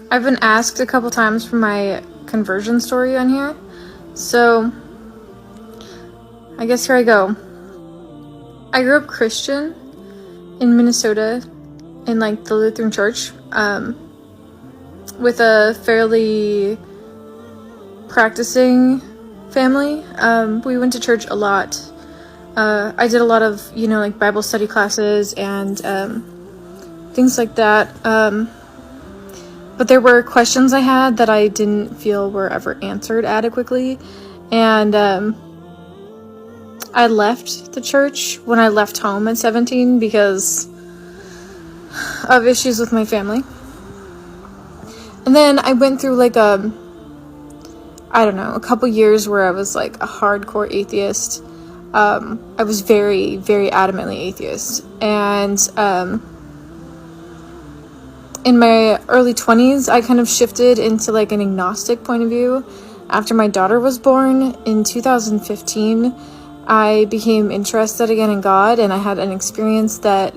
I've been asked a couple times for my conversion story on here, so I guess here I go. I grew up Christian in Minnesota in like the Lutheran church, with a fairly practicing family. We went to church a lot. I did a lot of, like Bible study classes and things like that. But there were questions I had that I didn't feel were ever answered adequately. And I left the church when I left home at 17 because of issues with my family. And then I went through like a couple years where I was like a hardcore atheist. I was very, very adamantly atheist. And in my early 20s, I kind of shifted into like an agnostic point of view. After my daughter was born in 2015, I became interested again in God, and I had an experience that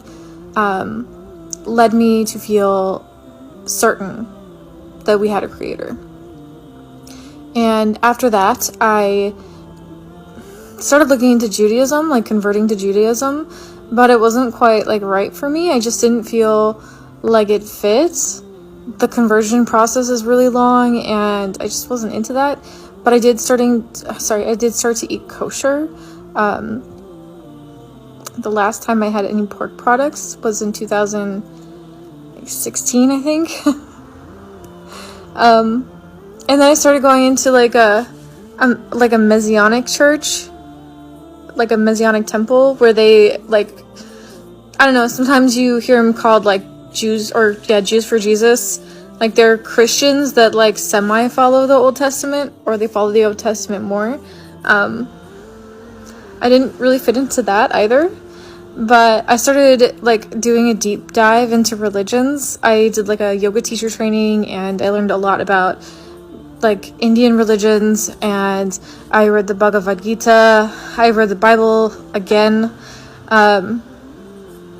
led me to feel certain that we had a creator. And after that, I started looking into Judaism, like converting to Judaism, but it wasn't quite like right for me. I just didn't feel like it fits. The conversion process is really long, and I just wasn't into that. But I did start to eat kosher. The last time I had any pork products was in 2016, I think. And then I started going into like a Messianic church, like a Messianic temple, where they sometimes you hear them called like Jews for Jesus. Like they're Christians that like semi follow the Old Testament, or they follow the Old Testament more. I didn't really fit into that either, but I started like doing a deep dive into religions. I did like a yoga teacher training, and I learned a lot about like Indian religions, and I read the Bhagavad Gita. I read the Bible again. I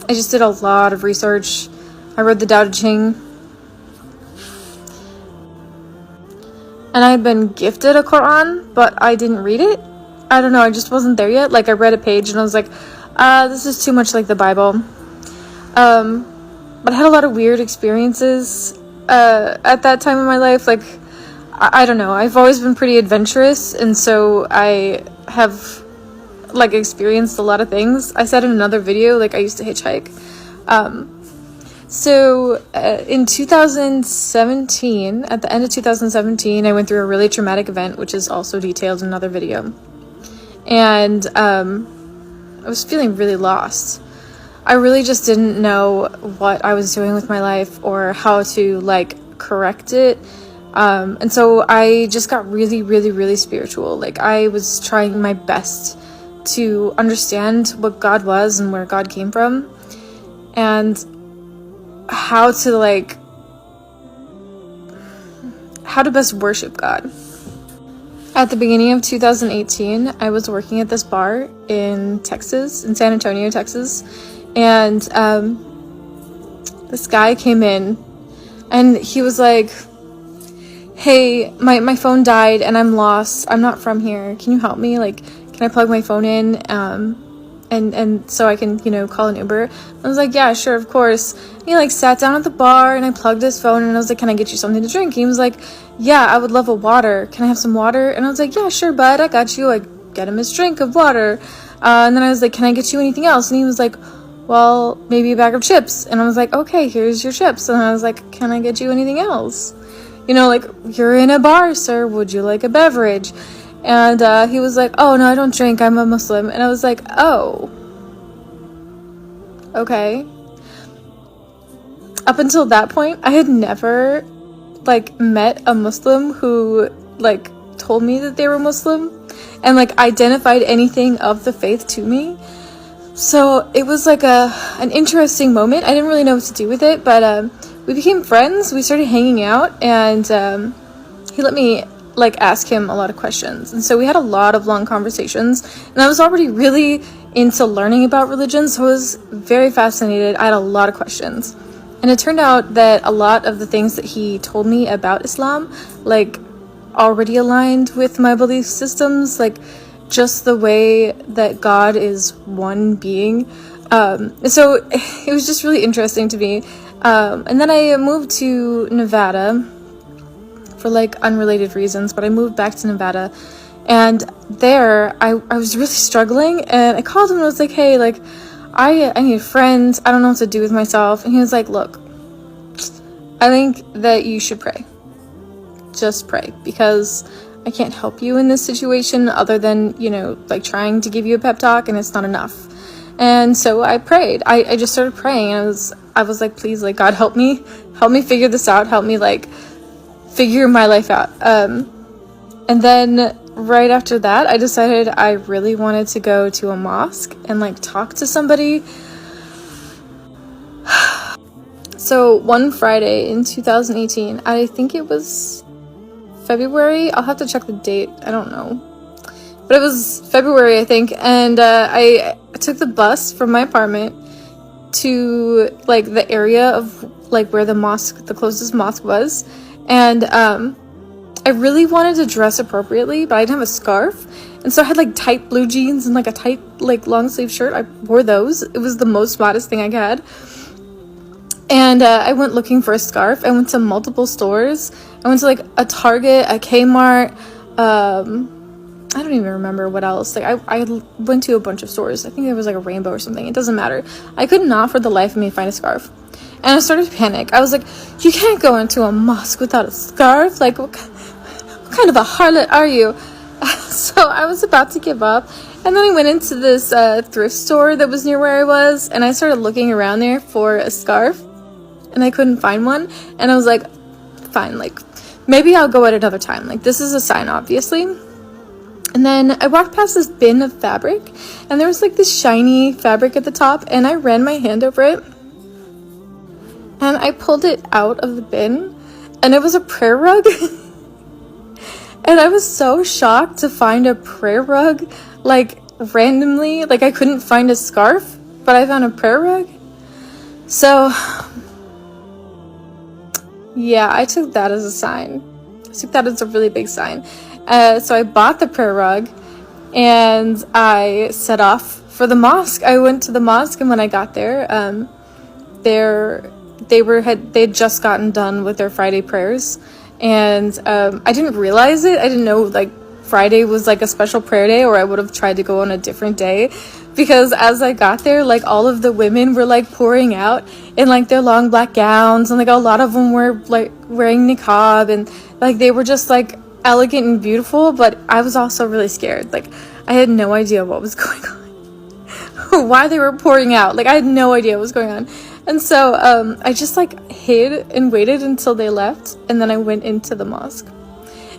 just did a lot of research. I read the Tao Te Ching. And I had been gifted a Quran, but I didn't read it. I don't know, I just wasn't there yet. Like, I read a page and I was like, this is too much like the Bible. But I had a lot of weird experiences at that time in my life. Like, I don't know, I've always been pretty adventurous, and so I have like experienced a lot of things. I said in another video, like I used to hitchhike. So in 2017, at the end of 2017, I went through a really traumatic event, which is also detailed in another video. And I was feeling really lost. I really just didn't know what I was doing with my life or how to like correct it. And so I just got really, really, really spiritual. Like I was trying my best to understand what God was and where God came from, and how to best worship God. At the beginning of 2018, I was working at this bar in Texas, in San Antonio, Texas, and this guy came in, and he was like, hey, my phone died and I'm lost. I'm not from here. Can you help me? Like, can I plug my phone in? And so I can, call an Uber. I was like, yeah, sure, of course. And he like sat down at the bar, and I plugged his phone, and I was like, can I get you something to drink? And he was like, yeah, I would love a water. Can I have some water? And I was like, yeah, sure, bud, I got you. I get him his drink of water. And then I was like, can I get you anything else? And he was like, well, maybe a bag of chips. And I was like, okay, here's your chips. And I was like, can I get you anything else? Like, you're in a bar, sir. Would you like a beverage? And he was like, oh, no, I don't drink. I'm a Muslim. And I was like, oh, okay. Up until that point, I had never, met a Muslim who, told me that they were Muslim and, identified anything of the faith to me. So it was, an interesting moment. I didn't really know what to do with it, but we became friends. We started hanging out, and he let me ask him a lot of questions. And so we had a lot of long conversations, and I was already really into learning about religion, so I was very fascinated. I had a lot of questions. And it turned out that a lot of the things that he told me about Islam, like, already aligned with my belief systems, like, just the way that God is one being. So it was just really interesting to me. And then I moved to Nevada for, like, unrelated reasons, but I moved back to Nevada. And there, I was really struggling, and I called him and I was like, hey, like, I need a friend. I don't know what to do with myself. And he was like, look, I think that you should pray. Just pray, because I can't help you in this situation other than, you know, like, trying to give you a pep talk, and it's not enough. And so I prayed. I just started praying, and I was like, please, like, God, help me figure this out. Help me, like, figure my life out. And then right after that, I decided I really wanted to go to a mosque and, like, talk to somebody. So one Friday in 2018, I think it was February. I'll have to check the date. I don't know. But it was February, I think. And I took the bus from my apartment to, like, the area of, like, where the closest mosque was. And I really wanted to dress appropriately, but I didn't have a scarf. And so I had, like, tight blue jeans and, like, a tight, like, long sleeve shirt. I wore those. It was the most modest thing I had. And I went looking for a scarf. I went to multiple stores. I went to, like, a Target, a Kmart. I don't even remember what else. Like, I went to a bunch of stores. I think there was, like, a Rainbow or something. It doesn't matter. I could not for the life of me find a scarf. And I started to panic. I was like, you can't go into a mosque without a scarf. Like, what kind of a harlot are you? So I was about to give up. And then I went into this thrift store that was near where I was. And I started looking around there for a scarf. And I couldn't find one. And I was like, fine, like, maybe I'll go at another time. Like, this is a sign, obviously. And then I walked past this bin of fabric. And there was, like, this shiny fabric at the top. And I ran my hand over it. And I pulled it out of the bin. And it was a prayer rug. And I was so shocked to find a prayer rug, like, randomly. Like, I couldn't find a scarf, but I found a prayer rug. So, yeah, I took that as a sign. I took that as a really big sign. So I bought the prayer rug, and I set off for the mosque. I went to the mosque, and when I got there, they had just gotten done with their Friday prayers. And I didn't realize it. I didn't know, like, Friday was, like, a special prayer day, or I would have tried to go on a different day. Because as I got there, like, all of the women were, like, pouring out in, like, their long black gowns. And, like, a lot of them were, like, wearing niqab. And, like, they were just, like, elegant and beautiful. But I was also really scared. Like, I had no idea what was going on. Why they were pouring out. Like, I had no idea what was going on. And so I just, like, hid and waited until they left, and then I went into the mosque.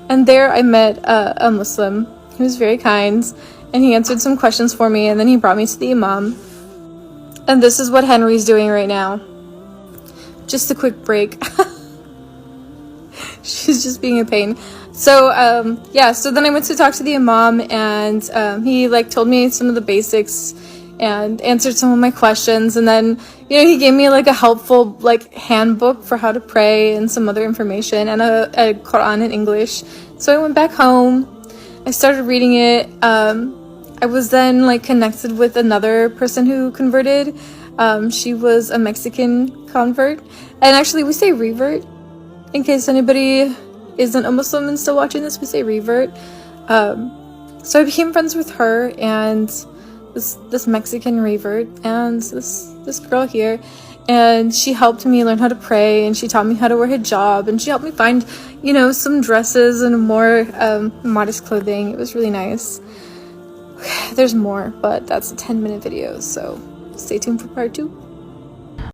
And there I met a Muslim. He was very kind, and he answered some questions for me, and then he brought me to the imam. And this is what Henry's doing right now. Just a quick break. She's just being a pain. So yeah, so then I went to talk to the imam, and he, like, told me some of the basics and answered some of my questions. And then, you know, he gave me, like, a helpful, like, handbook for how to pray and some other information, and a Quran in English. So I went back home. I started reading it. I was then, like, connected with another person who converted. She was a Mexican convert. And actually, we say Revert. In case anybody isn't a Muslim and still watching this, we say Revert. So I became friends with her and this Mexican Revert and this girl here, and she helped me learn how to pray, and she taught me how to wear hijab, and she helped me find, you know, some dresses and more modest clothing. It was really nice. There's more, but that's a 10-minute video, so stay tuned for part 2.